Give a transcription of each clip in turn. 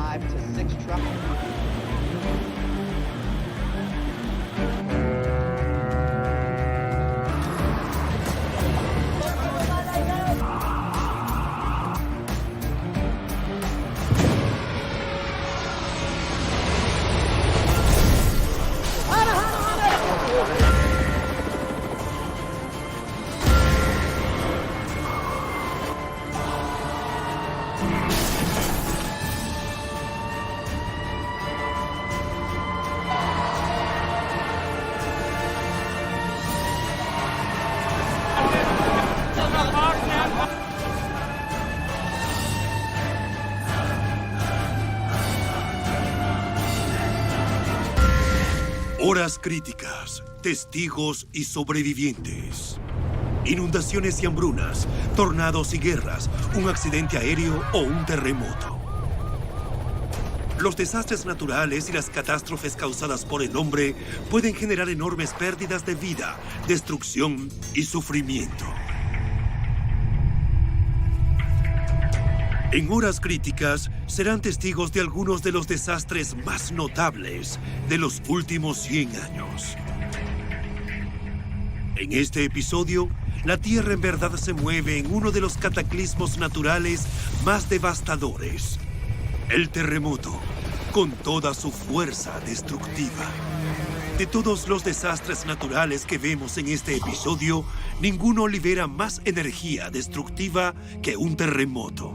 5 to 6 trucks. Horas críticas, testigos y sobrevivientes. Inundaciones y hambrunas, tornados y guerras, un accidente aéreo o un terremoto. Los desastres naturales y las catástrofes causadas por el hombre pueden generar enormes pérdidas de vida, destrucción y sufrimiento. En Horas Críticas serán testigos de algunos de los desastres más notables de los últimos 100 años. En este episodio, la Tierra en verdad se mueve en uno de los cataclismos naturales más devastadores: el terremoto, con toda su fuerza destructiva. De todos los desastres naturales que vemos en este episodio, ninguno libera más energía destructiva que un terremoto.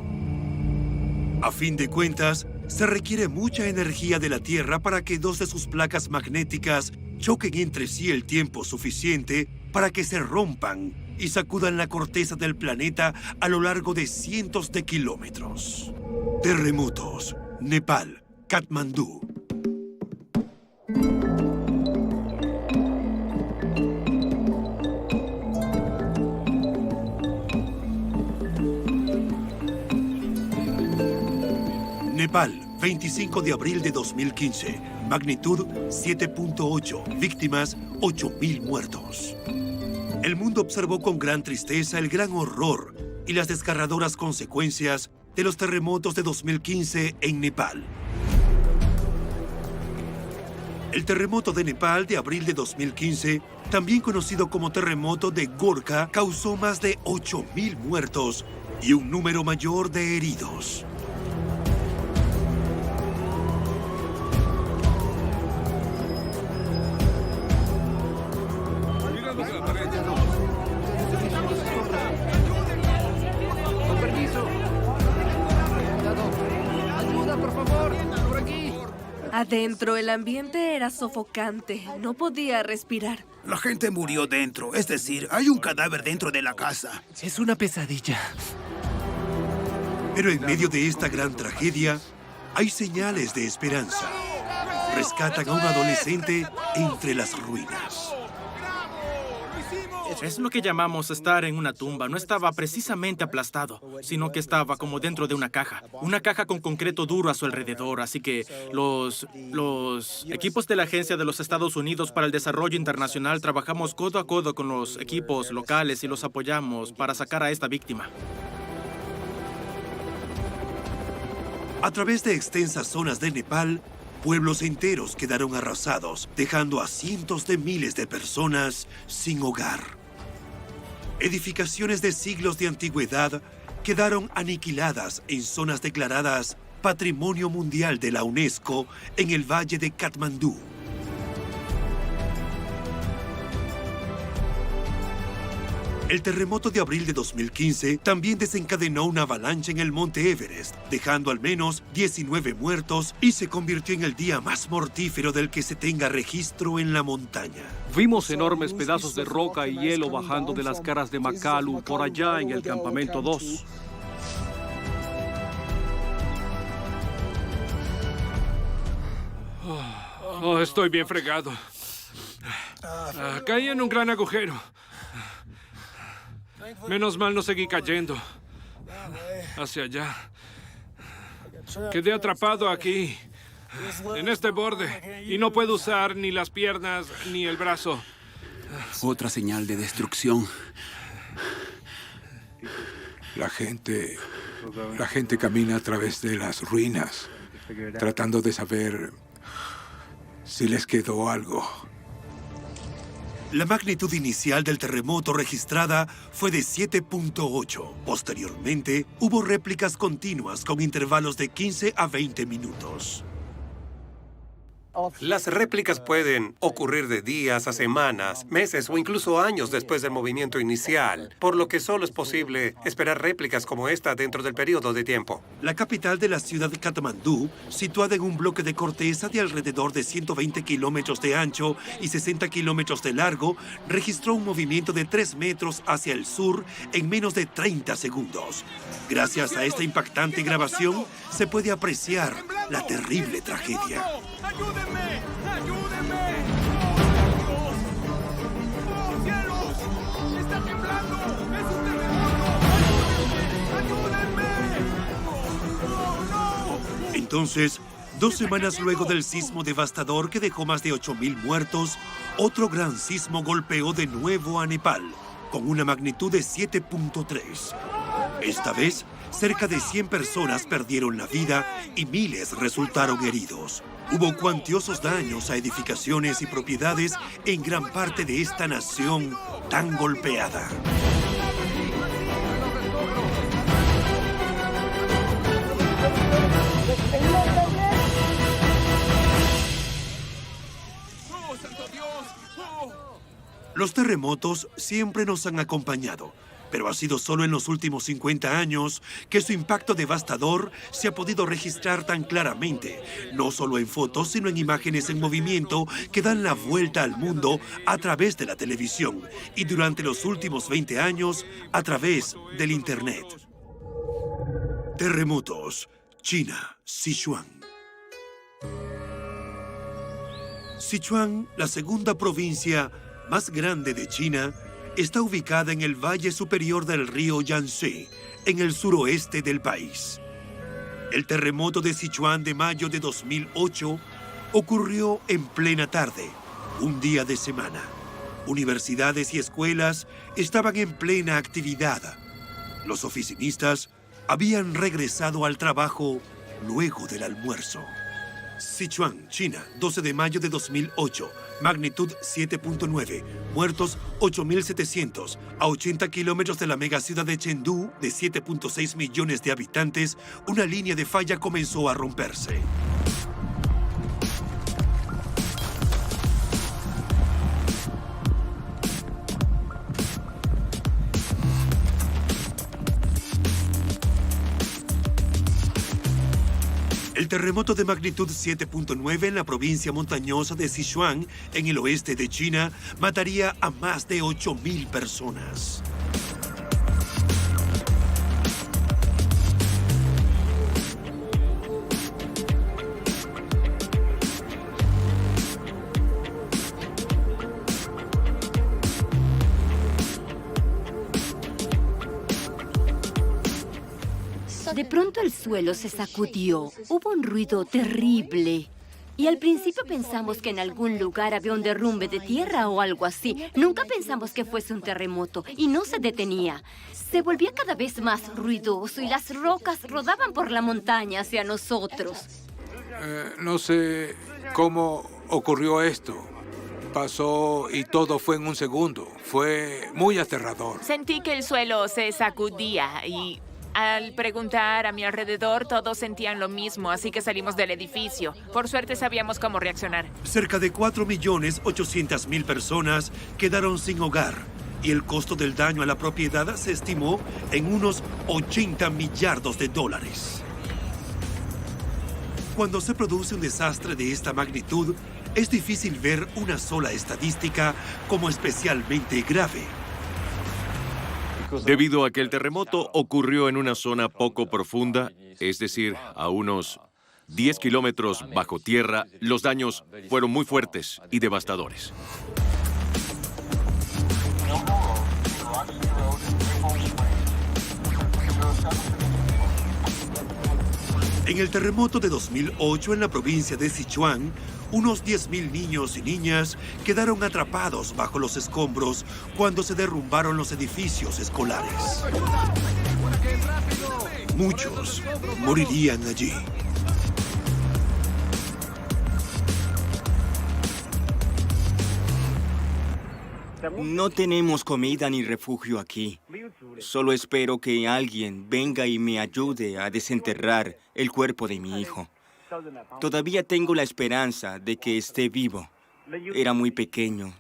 A fin de cuentas, se requiere mucha energía de la Tierra para que dos de sus placas magnéticas choquen entre sí el tiempo suficiente para que se rompan y sacudan la corteza del planeta a lo largo de cientos de kilómetros. Terremotos, Nepal, Katmandú. Nepal, 25 de abril de 2015. Magnitud 7.8. Víctimas, 8.000 muertos. El mundo observó con gran tristeza el gran horror y las desgarradoras consecuencias de los terremotos de 2015 en Nepal. El terremoto de Nepal de abril de 2015, también conocido como terremoto de Gorkha, causó más de 8.000 muertos y un número mayor de heridos. Adentro, el ambiente era sofocante. No podía respirar. La gente murió dentro. Es decir, hay un cadáver dentro de la casa. Es una pesadilla. Pero en medio de esta gran tragedia, hay señales de esperanza. Rescatan a un adolescente entre las ruinas. Es lo que llamamos estar en una tumba. No estaba precisamente aplastado, sino que estaba como dentro de una caja. Una caja con concreto duro a su alrededor. Así que los equipos de la Agencia de los Estados Unidos para el Desarrollo Internacional trabajamos codo a codo con los equipos locales y los apoyamos para sacar a esta víctima. A través de extensas zonas de Nepal, pueblos enteros quedaron arrasados, dejando a cientos de miles de personas sin hogar. Edificaciones de siglos de antigüedad quedaron aniquiladas en zonas declaradas Patrimonio Mundial de la UNESCO en el Valle de Katmandú. El terremoto de abril de 2015 también desencadenó una avalancha en el monte Everest, dejando al menos 19 muertos y se convirtió en el día más mortífero del que se tenga registro en la montaña. Vimos enormes pedazos de roca y hielo bajando de las caras de Makalu por allá en el campamento 2. Oh, estoy bien fregado. Caí en un gran agujero. Menos mal no seguí cayendo hacia allá. Quedé atrapado aquí, en este borde, y no puedo usar ni las piernas ni el brazo. Otra señal de destrucción. La gente camina a través de las ruinas. tratando de saber si les quedó algo. La magnitud inicial del terremoto registrada fue de 7.8. Posteriormente, hubo réplicas continuas con intervalos de 15 a 20 minutos. Las réplicas pueden ocurrir de días a semanas, meses o incluso años después del movimiento inicial, por lo que solo es posible esperar réplicas como esta dentro del periodo de tiempo. La capital de la ciudad de Katmandú, situada en un bloque de corteza de alrededor de 120 kilómetros de ancho y 60 kilómetros de largo, registró un movimiento de 3 metros hacia el sur en menos de 30 segundos. Gracias a esta impactante grabación, se puede apreciar la terrible tragedia. ¡Ayúdenme! ¡Ayúdenme! ¡Oh, Dios! ¡Oh, cielos! ¡Está temblando! ¡Es un terremoto! ¡Ayúdenme! ¡Ayúdenme! ¡Oh, no! Entonces, 2 semanas luego del sismo devastador que dejó más de 8,000 muertos, otro gran sismo golpeó de nuevo a Nepal, con una magnitud de 7.3. Esta vez, cerca de 100 personas perdieron la vida y miles resultaron heridos. Hubo cuantiosos daños a edificaciones y propiedades en gran parte de esta nación tan golpeada. ¡Oh, santo Dios! ¡Oh! Los terremotos siempre nos han acompañado, pero ha sido solo en los últimos 50 años que su impacto devastador se ha podido registrar tan claramente, no solo en fotos, sino en imágenes en movimiento que dan la vuelta al mundo a través de la televisión y durante los últimos 20 años a través del Internet. Terremotos. China, Sichuan. Sichuan, la segunda provincia más grande de China, está ubicada en el valle superior del río Yangtze, en el suroeste del país. El terremoto de Sichuan de mayo de 2008 ocurrió en plena tarde, un día de semana. Universidades y escuelas estaban en plena actividad. Los oficinistas habían regresado al trabajo luego del almuerzo. Sichuan, China, 12 de mayo de 2008. Magnitud 7.9. Muertos 8.700. A 80 kilómetros de la megaciudad de Chengdu, de 7.6 millones de habitantes, una línea de falla comenzó a romperse. El terremoto de magnitud 7.9 en la provincia montañosa de Sichuan, en el oeste de China, mataría a más de 8,000 personas. De pronto el suelo se sacudió. Hubo un ruido terrible. Y al principio pensamos que en algún lugar había un derrumbe de tierra o algo así. Nunca pensamos que fuese un terremoto y no se detenía. Se volvía cada vez más ruidoso y las rocas rodaban por la montaña hacia nosotros. No sé cómo ocurrió esto. Pasó y todo fue en un segundo. Fue muy aterrador. Sentí que el suelo se sacudía y al preguntar a mi alrededor todos sentían lo mismo, así que salimos del edificio. Por suerte sabíamos cómo reaccionar. Cerca de 4.800.000 personas quedaron sin hogar y el costo del daño a la propiedad se estimó en unos 80 millardos de dólares. Cuando se produce un desastre de esta magnitud, es difícil ver una sola estadística como especialmente grave. Debido a que el terremoto ocurrió en una zona poco profunda, es decir, a unos 10 kilómetros bajo tierra, los daños fueron muy fuertes y devastadores. En el terremoto de 2008 en la provincia de Sichuan, unos 10,000 niños y niñas quedaron atrapados bajo los escombros cuando se derrumbaron los edificios escolares. Muchos morirían allí. No tenemos comida ni refugio aquí. Solo espero que alguien venga y me ayude a desenterrar el cuerpo de mi hijo. Todavía tengo la esperanza de que esté vivo. Era muy pequeño.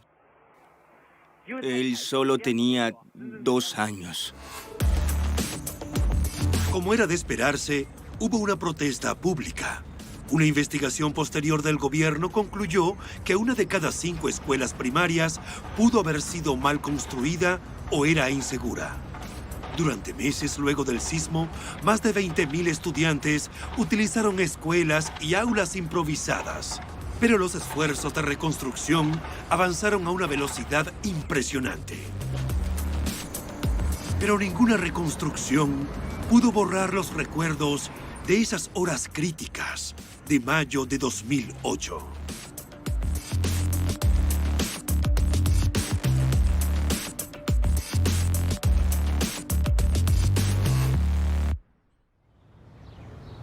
Él solo tenía 2 años. Como era de esperarse, hubo una protesta pública. Una investigación posterior del gobierno concluyó que 1 de cada 5 escuelas primarias pudo haber sido mal construida o era insegura. Durante meses luego del sismo, más de 20,000 estudiantes utilizaron escuelas y aulas improvisadas. Pero los esfuerzos de reconstrucción avanzaron a una velocidad impresionante. Pero ninguna reconstrucción pudo borrar los recuerdos de esas horas críticas de mayo de 2008.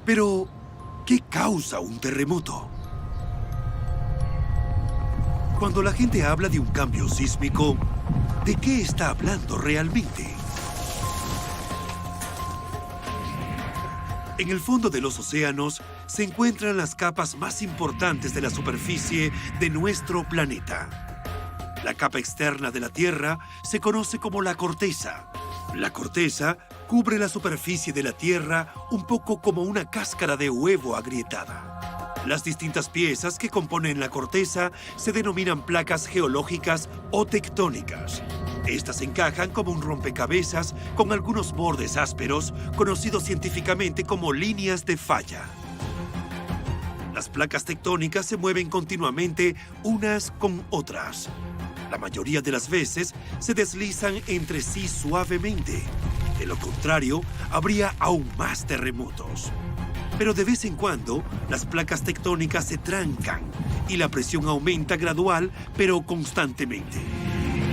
Pero, ¿qué causa un terremoto? Cuando la gente habla de un cambio sísmico, ¿de qué está hablando realmente? En el fondo de los océanos se encuentran las capas más importantes de la superficie de nuestro planeta. La capa externa de la Tierra se conoce como la corteza. La corteza cubre la superficie de la Tierra un poco como una cáscara de huevo agrietada. Las distintas piezas que componen la corteza se denominan placas geológicas o tectónicas. Estas encajan como un rompecabezas con algunos bordes ásperos, conocidos científicamente como líneas de falla. Las placas tectónicas se mueven continuamente unas con otras. La mayoría de las veces se deslizan entre sí suavemente. De lo contrario, habría aún más terremotos. Pero de vez en cuando, las placas tectónicas se trancan y la presión aumenta gradual, pero constantemente.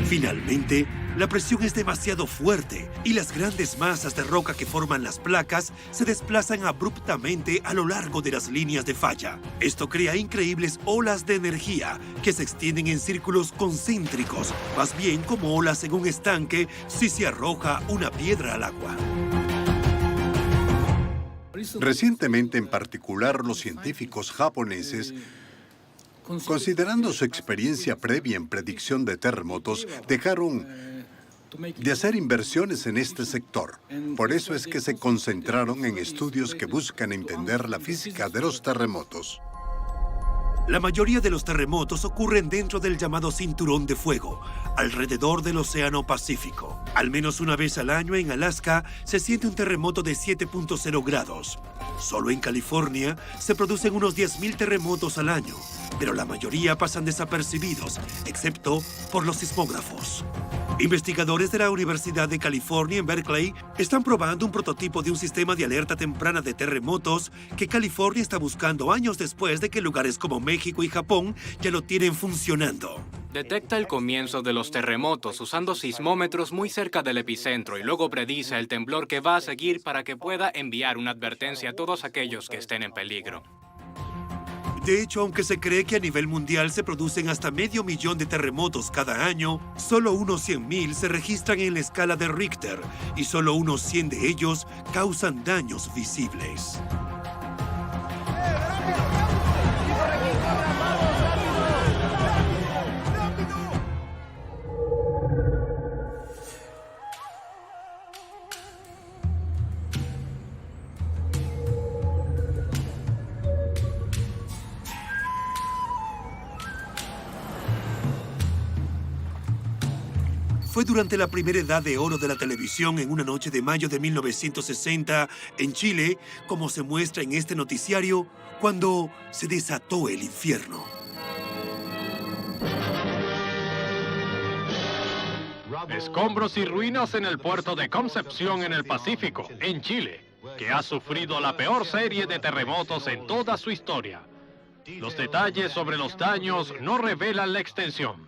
Finalmente, la presión es demasiado fuerte y las grandes masas de roca que forman las placas se desplazan abruptamente a lo largo de las líneas de falla. Esto crea increíbles olas de energía que se extienden en círculos concéntricos, más bien como olas en un estanque si se arroja una piedra al agua. Recientemente, en particular, los científicos japoneses, considerando su experiencia previa en predicción de terremotos, dejaron de hacer inversiones en este sector. Por eso es que se concentraron en estudios que buscan entender la física de los terremotos. La mayoría de los terremotos ocurren dentro del llamado Cinturón de Fuego, alrededor del Océano Pacífico. Al menos una vez al año en Alaska se siente un terremoto de 7.0 grados. Solo en California se producen unos 10,000 terremotos al año, pero la mayoría pasan desapercibidos, excepto por los sismógrafos. Investigadores de la Universidad de California en Berkeley están probando un prototipo de un sistema de alerta temprana de terremotos que California está buscando años después de que lugares como México y Japón ya lo tienen funcionando. Detecta el comienzo de los terremotos usando sismómetros muy cerca del epicentro y luego predice el temblor que va a seguir para que pueda enviar una advertencia a todos aquellos que estén en peligro. De hecho, aunque se cree que a nivel mundial se producen hasta 500,000 de terremotos cada año, solo unos 100,000 se registran en la escala de Richter y solo unos 100 de ellos causan daños visibles. Fue durante la primera edad de oro de la televisión en una noche de mayo de 1960 en Chile, como se muestra en este noticiario, cuando se desató el infierno. Escombros y ruinas en el puerto de Concepción en el Pacífico, en Chile, que ha sufrido la peor serie de terremotos en toda su historia. Los detalles sobre los daños no revelan la extensión.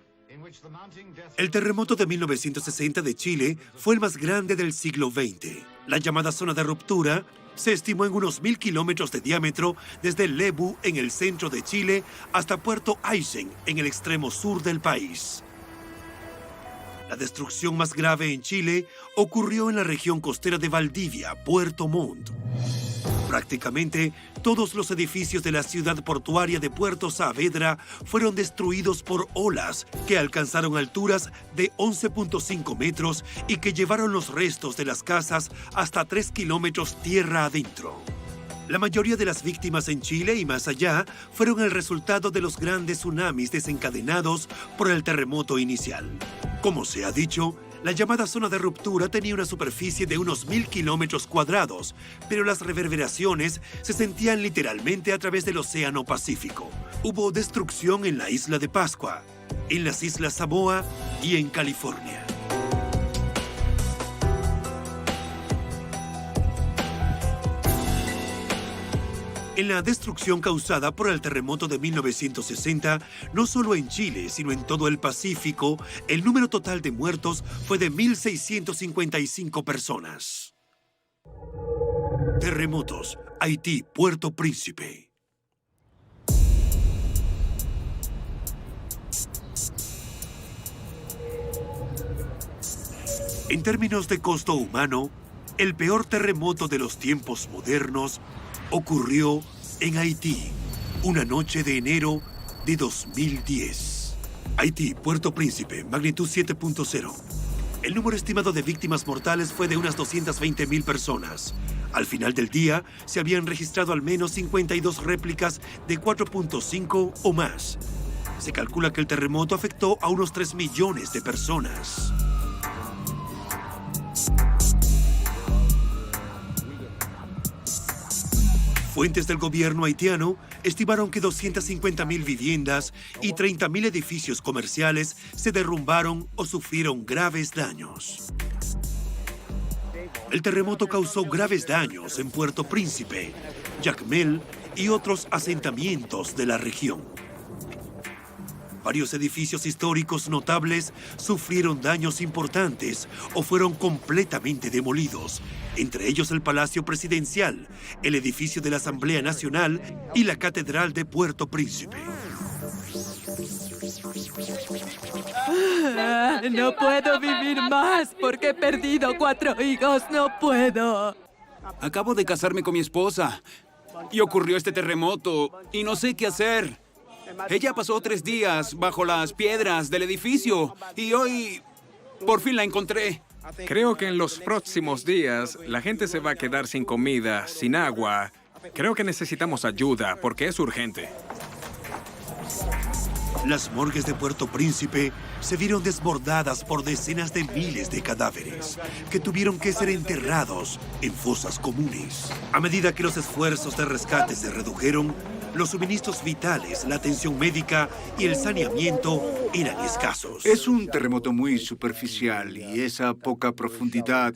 El terremoto de 1960 de Chile fue el más grande del siglo XX. La llamada zona de ruptura se estimó en unos 1,000 kilómetros de diámetro desde Lebu, en el centro de Chile, hasta Puerto Aysén, en el extremo sur del país. La destrucción más grave en Chile ocurrió en la región costera de Valdivia, Puerto Montt. Prácticamente todos los edificios de la ciudad portuaria de Puerto Saavedra fueron destruidos por olas que alcanzaron alturas de 11.5 metros y que llevaron los restos de las casas hasta 3 kilómetros tierra adentro. La mayoría de las víctimas en Chile y más allá fueron el resultado de los grandes tsunamis desencadenados por el terremoto inicial. Como se ha dicho, la llamada zona de ruptura tenía una superficie de unos 1.000 kilómetros cuadrados, pero las reverberaciones se sentían literalmente a través del Océano Pacífico. Hubo destrucción en la isla de Pascua, en las islas Samoa y en California. En la destrucción causada por el terremoto de 1960, no solo en Chile, sino en todo el Pacífico, el número total de muertos fue de 1.655 personas. Terremotos, Haití, Puerto Príncipe. En términos de costo humano, el peor terremoto de los tiempos modernos ocurrió en Haití, una noche de enero de 2010. Haití, Puerto Príncipe, magnitud 7.0. El número estimado de víctimas mortales fue de unas 220.000 personas. Al final del día, se habían registrado al menos 52 réplicas de 4.5 o más. Se calcula que el terremoto afectó a unos 3 millones de personas. Fuentes del gobierno haitiano estimaron que 250.000 viviendas y 30.000 edificios comerciales se derrumbaron o sufrieron graves daños. El terremoto causó graves daños en Puerto Príncipe, Jacmel y otros asentamientos de la región. Varios edificios históricos notables sufrieron daños importantes o fueron completamente demolidos, entre ellos el Palacio Presidencial, el edificio de la Asamblea Nacional y la Catedral de Puerto Príncipe. No puedo vivir más porque he perdido 4 hijos, no puedo. Acabo de casarme con mi esposa y ocurrió este terremoto y no sé qué hacer. Ella pasó 3 días bajo las piedras del edificio y hoy por fin la encontré. Creo que en los próximos días la gente se va a quedar sin comida, sin agua. Creo que necesitamos ayuda porque es urgente. Las morgues de Puerto Príncipe se vieron desbordadas por decenas de miles de cadáveres que tuvieron que ser enterrados en fosas comunes. A medida que los esfuerzos de rescate se redujeron, los suministros vitales, la atención médica y el saneamiento eran escasos. Es un terremoto muy superficial y esa poca profundidad,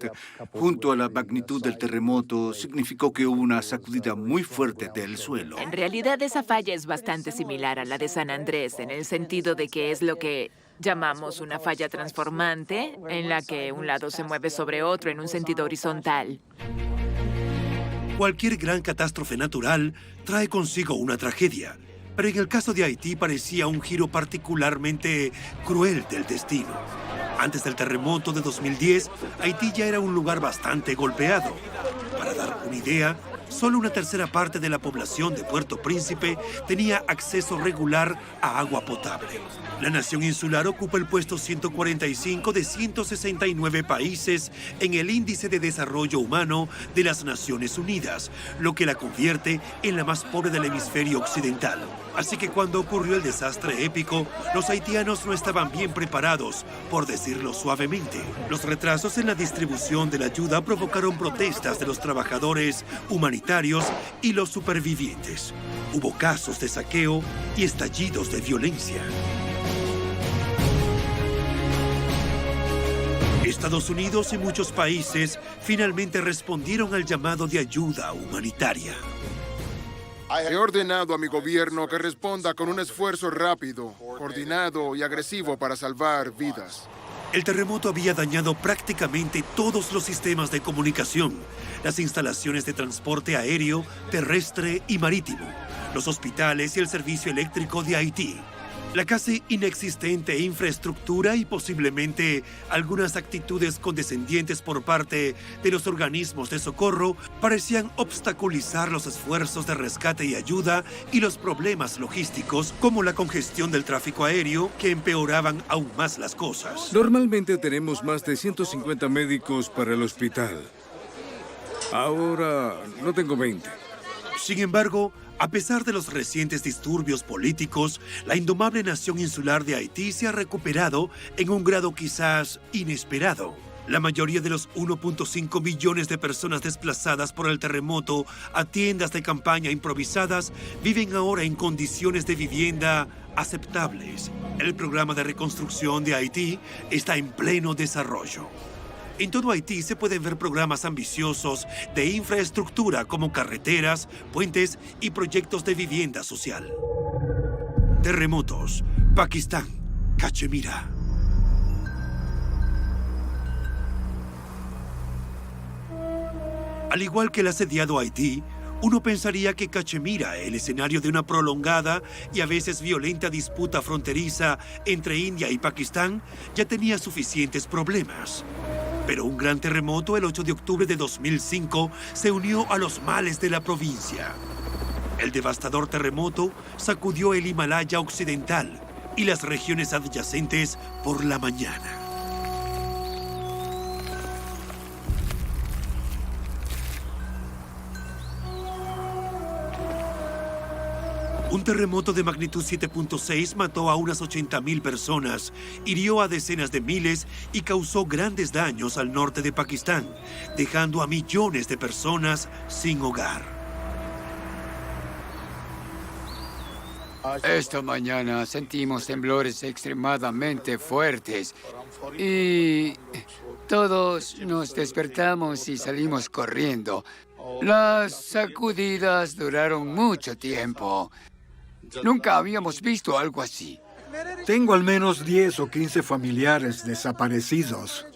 junto a la magnitud del terremoto, significó que hubo una sacudida muy fuerte del suelo. En realidad, esa falla es bastante similar a la de San Andrés, en el sentido de que es lo que llamamos una falla transformante, en la que un lado se mueve sobre otro en un sentido horizontal. Cualquier gran catástrofe natural trae consigo una tragedia, pero en el caso de Haití parecía un giro particularmente cruel del destino. Antes del terremoto de 2010, Haití ya era un lugar bastante golpeado. Para dar una idea, solo una tercera parte de la población de Puerto Príncipe tenía acceso regular a agua potable. La nación insular ocupa el puesto 145 de 169 países en el Índice de Desarrollo Humano de las Naciones Unidas, lo que la convierte en la más pobre del hemisferio occidental. Así que cuando ocurrió el desastre épico, los haitianos no estaban bien preparados, por decirlo suavemente. Los retrasos en la distribución de la ayuda provocaron protestas de los trabajadores humanitarios y los supervivientes. Hubo casos de saqueo y estallidos de violencia. Estados Unidos y muchos países finalmente respondieron al llamado de ayuda humanitaria. He ordenado a mi gobierno que responda con un esfuerzo rápido, coordinado y agresivo para salvar vidas. El terremoto había dañado prácticamente todos los sistemas de comunicación, las instalaciones de transporte aéreo, terrestre y marítimo, los hospitales y el servicio eléctrico de Haití. La casi inexistente infraestructura y posiblemente algunas actitudes condescendientes por parte de los organismos de socorro parecían obstaculizar los esfuerzos de rescate y ayuda y los problemas logísticos como la congestión del tráfico aéreo que empeoraban aún más las cosas. Normalmente tenemos más de 150 médicos para el hospital. Ahora no tengo 20. Sin embargo, a pesar de los recientes disturbios políticos, la indomable nación insular de Haití se ha recuperado en un grado quizás inesperado. La mayoría de los 1.5 millones de personas desplazadas por el terremoto a tiendas de campaña improvisadas viven ahora en condiciones de vivienda aceptables. El programa de reconstrucción de Haití está en pleno desarrollo. En todo Haití se pueden ver programas ambiciosos de infraestructura como carreteras, puentes y proyectos de vivienda social. Terremotos, Pakistán, Cachemira. Al igual que el asediado Haití, uno pensaría que Cachemira, el escenario de una prolongada y a veces violenta disputa fronteriza entre India y Pakistán, ya tenía suficientes problemas. Pero un gran terremoto el 8 de octubre de 2005 se unió a los males de la provincia. El devastador terremoto sacudió el Himalaya occidental y las regiones adyacentes por la mañana. Un terremoto de magnitud 7.6 mató a unas 80.000 personas, hirió a decenas de miles y causó grandes daños al norte de Pakistán, dejando a millones de personas sin hogar. Esta mañana sentimos temblores extremadamente fuertes y todos nos despertamos y salimos corriendo. Las sacudidas duraron mucho tiempo. Nunca habíamos visto algo así. Tengo al menos 10 o 15 familiares desaparecidos.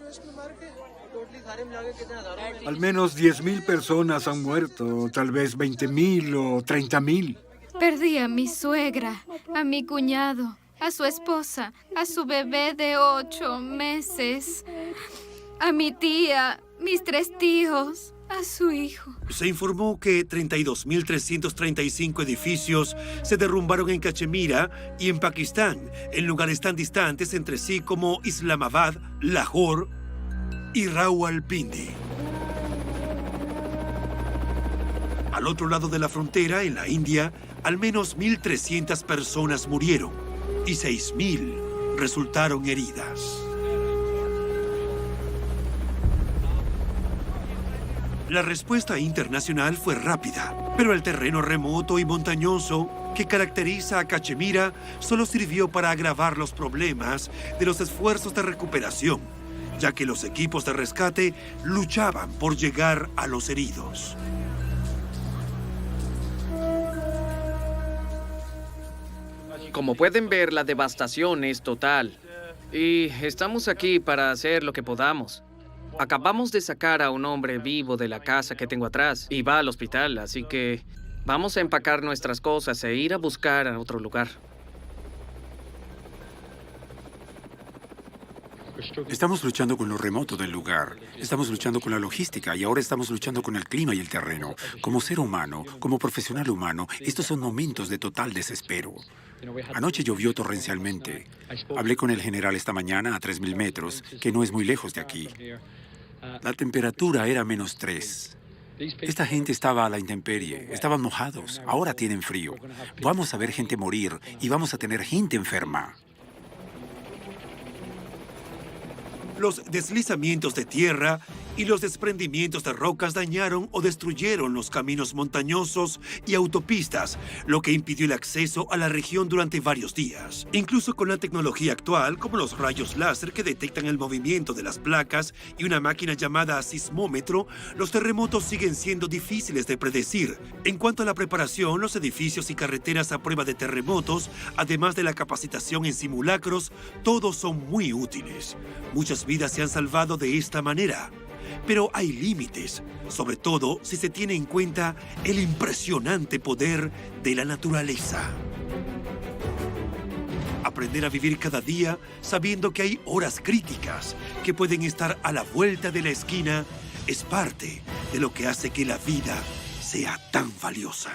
Al menos 10.000 personas han muerto, tal vez 20.000 o 30.000. Perdí a mi suegra, a mi cuñado, a su esposa, a su bebé de 8 meses, a mi tía, mis 3 tíos, a su hijo. Se informó que 32.335 edificios se derrumbaron en Cachemira y en Pakistán, en lugares tan distantes entre sí como Islamabad, Lahore y Rawalpindi. Al otro lado de la frontera, en la India, al menos 1.300 personas murieron y 6.000 resultaron heridas. La respuesta internacional fue rápida, pero el terreno remoto y montañoso que caracteriza a Cachemira solo sirvió para agravar los problemas de los esfuerzos de recuperación, ya que los equipos de rescate luchaban por llegar a los heridos. Como pueden ver, la devastación es total. Y estamos aquí para hacer lo que podamos. Acabamos de sacar a un hombre vivo de la casa que tengo atrás y va al hospital, así que vamos a empacar nuestras cosas e ir a buscar a otro lugar. Estamos luchando con lo remoto del lugar, estamos luchando con la logística y ahora estamos luchando con el clima y el terreno. Como ser humano, como profesional humano, estos son momentos de total desespero. Anoche llovió torrencialmente. Hablé con el general esta mañana a 3.000 metros, que no es muy lejos de aquí. La temperatura era -3. Esta gente estaba a la intemperie, estaban mojados, ahora tienen frío. Vamos a ver gente morir y vamos a tener gente enferma. Los deslizamientos de tierra y los desprendimientos de rocas dañaron o destruyeron los caminos montañosos y autopistas, lo que impidió el acceso a la región durante varios días. Incluso con la tecnología actual, como los rayos láser que detectan el movimiento de las placas y una máquina llamada sismómetro, los terremotos siguen siendo difíciles de predecir. En cuanto a la preparación, los edificios y carreteras a prueba de terremotos, además de la capacitación en simulacros, todos son muy útiles. Muchas vidas se han salvado de esta manera. Pero hay límites, sobre todo si se tiene en cuenta el impresionante poder de la naturaleza. Aprender a vivir cada día sabiendo que hay horas críticas que pueden estar a la vuelta de la esquina es parte de lo que hace que la vida sea tan valiosa.